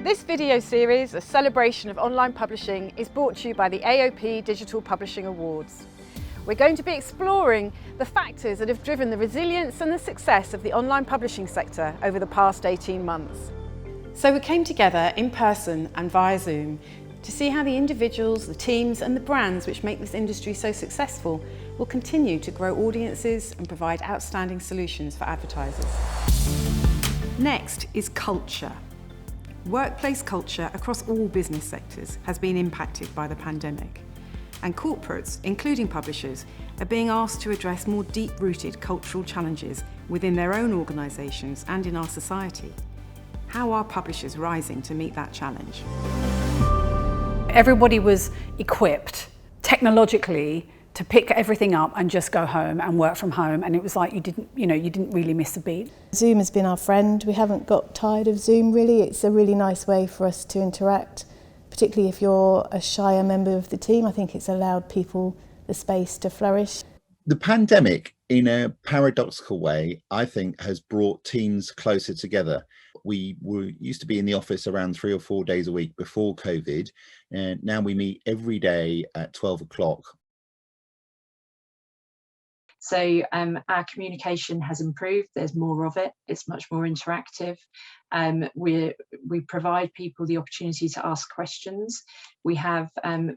This video series, a celebration of online publishing, is brought to you by the AOP Digital Publishing Awards. We're going to be exploring the factors that have driven the resilience and the success of the online publishing sector over the past 18 months. So we came together in person and via Zoom to see how the individuals, the teams and the brands which make this industry so successful will continue to grow audiences and provide outstanding solutions for advertisers. Next is culture. Workplace culture across all business sectors has been impacted by the pandemic, and corporates, including publishers, are being asked to address more deep-rooted cultural challenges within their own organisations and in our society. How are publishers rising to meet that challenge? Everybody was equipped technologically to pick everything up and just go home and work from home, and it was like you didn't really miss a beat. Zoom has been our friend. We haven't got tired of Zoom really. It's a really nice way for us to interact, particularly if you're a shyer member of the team. I think it's allowed people the space to flourish. The pandemic, in a paradoxical way, I think has brought teams closer together. We used to be in the office around 3 or 4 days a week before COVID, and now we meet every day at 12 o'clock. So our communication has improved. There's more of it. It's much more interactive. We provide people the opportunity to ask questions. We have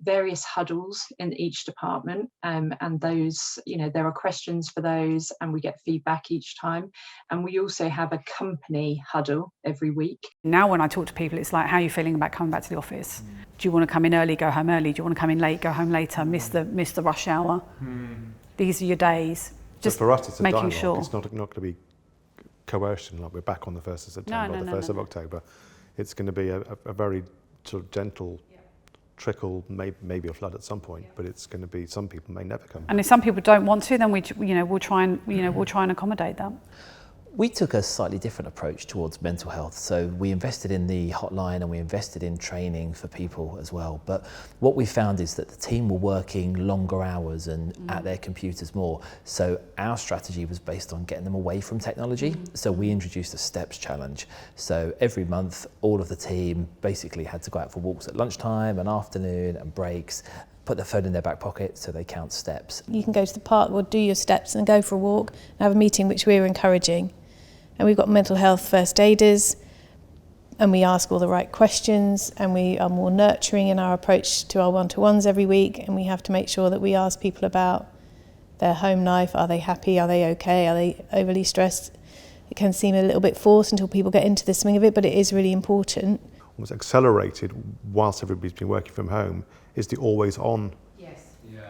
various huddles in each department, and those, there are questions for those, and we get feedback each time. And we also have a company huddle every week. Now when I talk to people, it's like, how are you feeling about coming back to the office? Do you want to come in early, go home early? Do you want to come in late, go home later, miss the rush hour? These are your days. Just for us, it's a making dialogue. Sure. It's not going to be coercion, like we're back on the 1st of September or the 1st of October. It's going to be a very sort of gentle trickle, maybe a flood at some point, but it's going to be, some people may never come. And if some people don't want to, then we'll try and accommodate that. We took a slightly different approach towards mental health. So we invested in the hotline and we invested in training for people as well. But what we found is that the team were working longer hours and at their computers more. So our strategy was based on getting them away from technology. So we introduced a steps challenge. So every month, all of the team basically had to go out for walks at lunchtime and afternoon and breaks, put their phone in their back pocket so they count steps. You can go to the park or do your steps and go for a walk and have a meeting, which we're encouraging. And we've got mental health first aiders, and we ask all the right questions, and we are more nurturing in our approach to our one-to-ones every week, and we have to make sure that we ask people about their home life. Are they happy? Are they okay? Are they overly stressed? It can seem a little bit forced until people get into the swing of it, but it is really important. What's accelerated whilst everybody's been working from home is the always on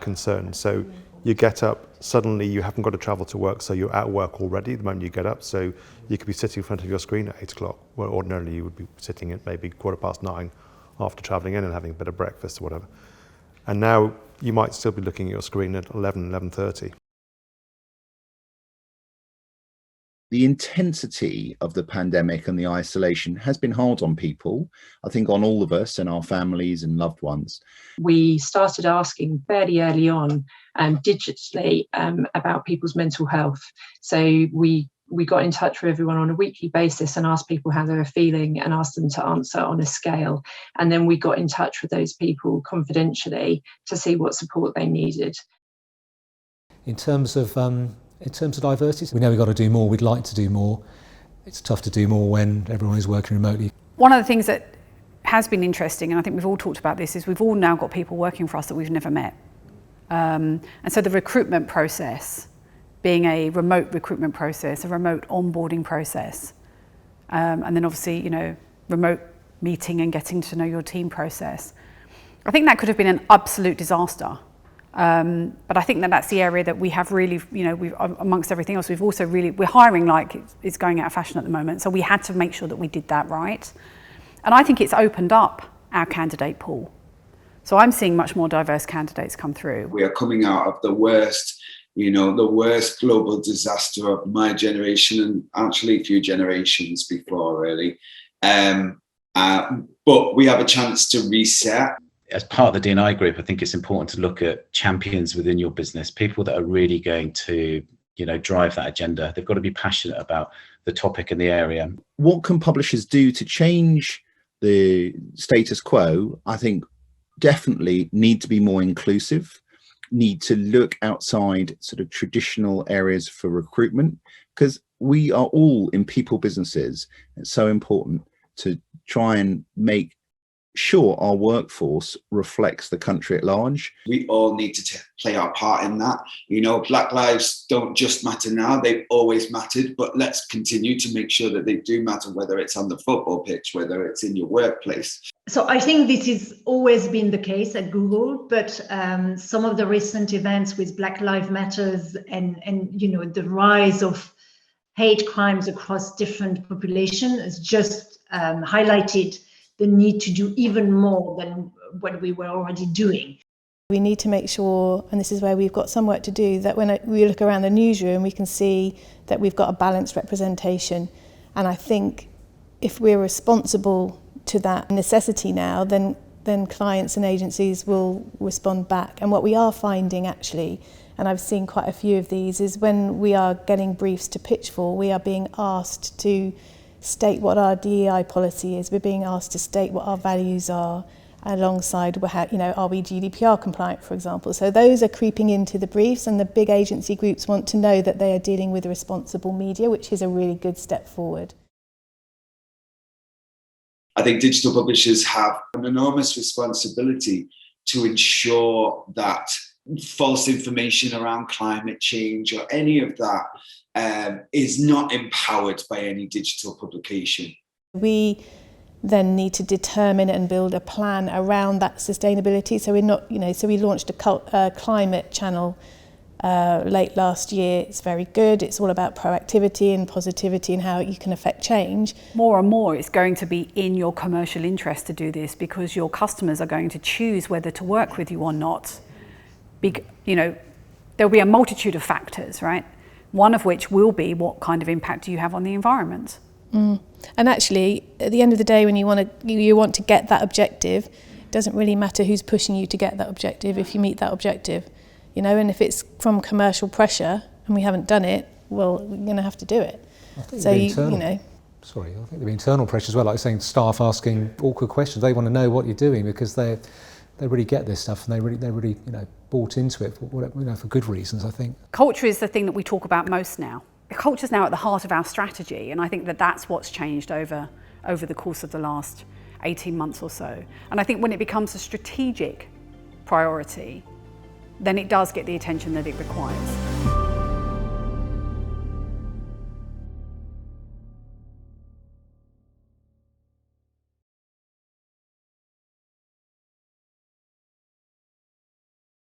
concern. So you get up, suddenly you haven't got to travel to work, so you're at work already the moment you get up. So you could be sitting in front of your screen at 8 o'clock, where ordinarily you would be sitting at maybe 9:15 after travelling in and having a bit of breakfast or whatever. And now you might still be looking at your screen at 11:30. The intensity of the pandemic and the isolation has been hard on people, I think on all of us and our families and loved ones. We started asking fairly early on digitally about people's mental health. So we got in touch with everyone on a weekly basis and asked people how they were feeling and asked them to answer on a scale. And then we got in touch with those people confidentially to see what support they needed. In terms of diversity, we know we've got to do more. We'd like to do more. It's tough to do more when everyone is working remotely. One of the things that has been interesting, and I think we've all talked about this, is we've all now got people working for us that we've never met. And so the recruitment process, being a remote recruitment process, a remote onboarding process, and then obviously, remote meeting and getting to know your team process. I think that could have been an absolute disaster. But I think that's the area that we have really, we've, amongst everything else, we're hiring like it's going out of fashion at the moment. So we had to make sure that we did that right. And I think it's opened up our candidate pool. So I'm seeing much more diverse candidates come through. We are coming out of the worst global disaster of my generation and actually a few generations before, really. But we have a chance to reset. As part of the D&I group, I think it's important to look at champions within your business, people that are really going to drive that agenda. They've got to be passionate about the topic and the area. What can publishers do to change the status quo? I think definitely need to be more inclusive, need to look outside sort of traditional areas for recruitment, because we are all in people businesses. It's so important to try and make sure our workforce reflects the country at large. We all need to play our part in that. Black lives don't just matter now, they've always mattered, but let's continue to make sure that they do matter, whether it's on the football pitch, whether it's in your workplace. So I think this has always been the case at Google, but some of the recent events with Black Lives Matters and the rise of hate crimes across different populations has just highlighted the need to do even more than what we were already doing. We need to make sure, and this is where we've got some work to do, that when we look around the newsroom, we can see that we've got a balanced representation. And I think if we're responsible to that necessity now, then clients and agencies will respond back. And what we are finding actually, and I've seen quite a few of these, is when we are getting briefs to pitch for, we are being asked to state what our DEI policy is. We're being asked to state what our values are, alongside, are we GDPR compliant, for example. So those are creeping into the briefs, and the big agency groups want to know that they are dealing with responsible media, which is a really good step forward. I think digital publishers have an enormous responsibility to ensure that false information around climate change or any of that is not empowered by any digital publication. We then need to determine and build a plan around that sustainability. So we're not, so we launched a climate channel late last year. It's very good. It's all about proactivity and positivity and how you can affect change. More and more it's going to be in your commercial interest to do this, because your customers are going to choose whether to work with you or not. There'll be a multitude of factors, right? One of which will be what kind of impact do you have on the environment. And actually, at the end of the day, when you want to get that objective, it doesn't really matter who's pushing you to get that objective if you meet that objective. And if it's from commercial pressure and we haven't done it, well, we're going to have to do it. I think so I think there'll be internal pressure as well, like saying staff asking awkward questions. They want to know what you're doing because they really get this stuff and they really bought into it for good reasons, I think. Culture is the thing that we talk about most now. Culture is now at the heart of our strategy, and I think that that's what's changed over the course of the last 18 months or so. And I think when it becomes a strategic priority, then it does get the attention that it requires.